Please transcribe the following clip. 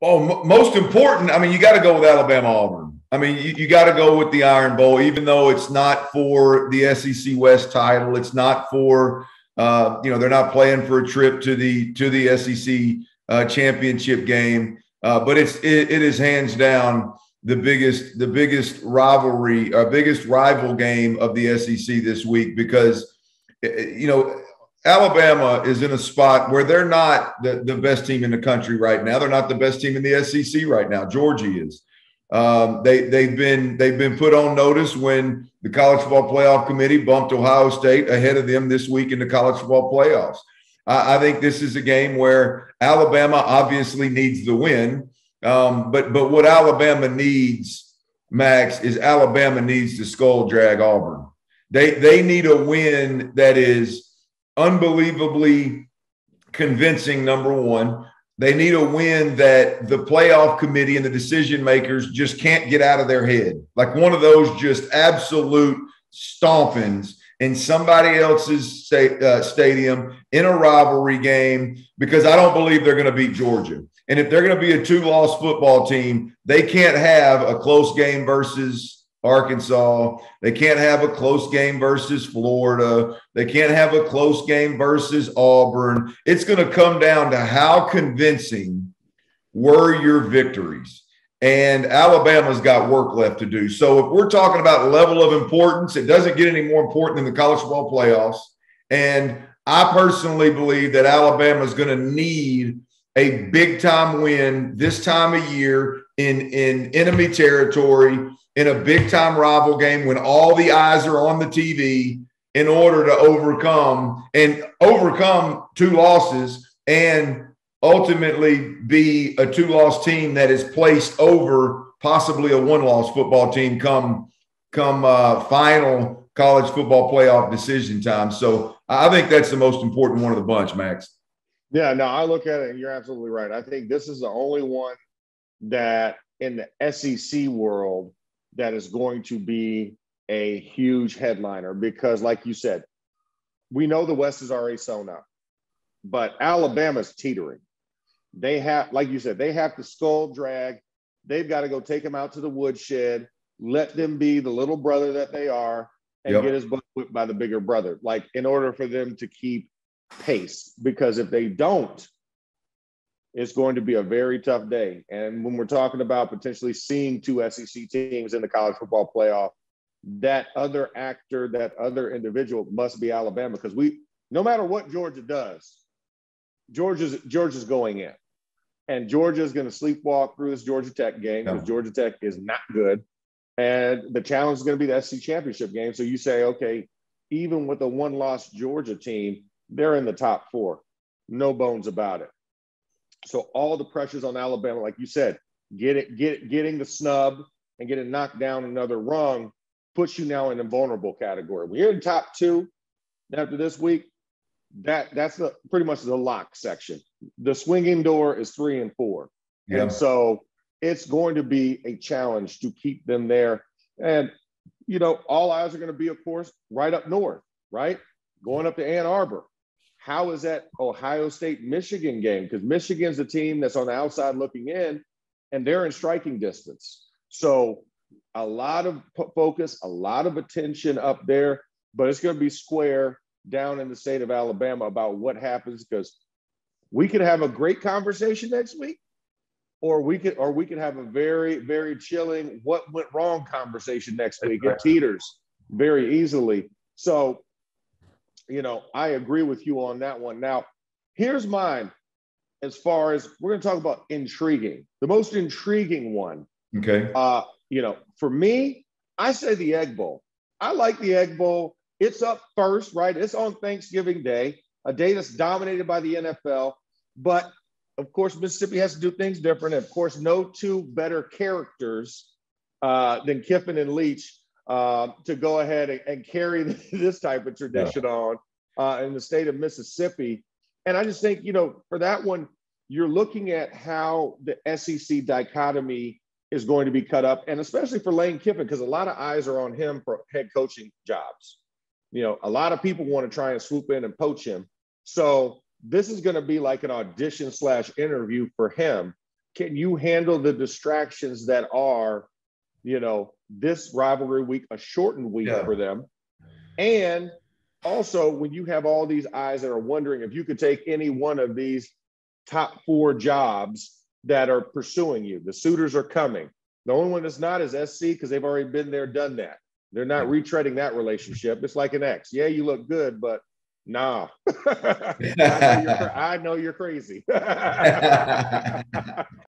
Well, most important, I mean, you got to go with Alabama Auburn. I mean, you got to go with the Iron Bowl, even though it's not for the SEC West title. It's not for, they're not playing for a trip to the SEC championship game. But it is hands down the biggest rivalry, biggest rival game of the SEC this week because, Alabama is in a spot where they're not the best team in the country right now. They're not the best team in the SEC right now. Georgia is. They've been put on notice when the College Football Playoff Committee bumped Ohio State ahead of them this week in the college football playoffs. I think this is a game where Alabama obviously needs the win, but what Alabama needs, Max, is Alabama needs to skull drag Auburn. They need a win that is unbelievably convincing, number one. They need a win that the playoff committee and the decision makers just can't get out of their head. Like one of those just absolute stompings in somebody else's stadium in a rivalry game, because I don't believe they're going to beat Georgia. And if they're going to be a two-loss football team, they can't have a close game versus Arkansas. They can't have a close game versus Florida. They can't have a close game versus Auburn. It's going to come down to how convincing were your victories. And Alabama's got work left to do. So if we're talking about level of importance, it doesn't get any more important than the college football playoffs. And I personally believe that Alabama is going to need a big-time win this time of year in enemy territory, in a big-time rival game when all the eyes are on the TV in order to overcome two losses and ultimately be a two-loss team that is placed over possibly a one-loss football team come final college football playoff decision time. So I think that's the most important one of the bunch, Max. Yeah, no, I look at it and you're absolutely right. I think this is the only one that in the SEC world that is going to be a huge headliner because, like you said, we know the West is already sewn up, but Alabama's teetering. They have, like you said, they have to skull drag. They've got to go take them out to the woodshed, let them be the little brother that they are, and get his butt whipped by the bigger brother, like in order for them to keep pace. Because if they don't, it's going to be a very tough day. And when we're talking about potentially seeing two SEC teams in the college football playoff, that other actor, that other individual must be Alabama, because no matter what Georgia does, Georgia's going in. And Georgia's going to sleepwalk through this Georgia Tech game because Georgia Tech is not good. And the challenge is going to be the SEC championship game. So you say, okay, even with a one-loss Georgia team, they're in the top four. No bones about it. So all the pressures on Alabama, like you said, getting the snub and getting knocked down another rung puts you now in a vulnerable category. When you're in top two after this week, that's pretty much the lock section. The swinging door is 3 and 4. Yeah. And so it's going to be a challenge to keep them there. And, all eyes are going to be, of course, right up north, right? Going up to Ann Arbor. How is that Ohio State-Michigan game? Because Michigan's the team that's on the outside looking in, and they're in striking distance. So a lot of focus, a lot of attention up there, but it's going to be square down in the state of Alabama about what happens, because we could have a great conversation next week, or we could have a very, very chilling what went wrong conversation next week. It teeters very easily. So, I agree with you on that one. Now, here's mine as far as we're going to talk about intriguing. The most intriguing one. Okay. For me, I say the Egg Bowl. I like the Egg Bowl. It's up first, right? It's on Thanksgiving Day, a day that's dominated by the NFL. But, of course, Mississippi has to do things different. And, of course, no two better characters than Kiffin and Leach to go ahead and carry this type of tradition on in the state of Mississippi. And I just think, for that one, you're looking at how the SEC dichotomy is going to be cut up, and especially for Lane Kiffin, because a lot of eyes are on him for head coaching jobs. A lot of people want to try and swoop in and poach him. So this is going to be like an audition / interview for him. can you handle the distractions that are, this rivalry week, a shortened week for them? And also, when you have all these eyes that are wondering if you could take any one of these top 4 jobs that are pursuing you, the suitors are coming. The only one that's not is SC, because they've already been there, done that. They're not retreading that relationship. It's like an ex. Yeah, you look good, but nah. I know you're crazy.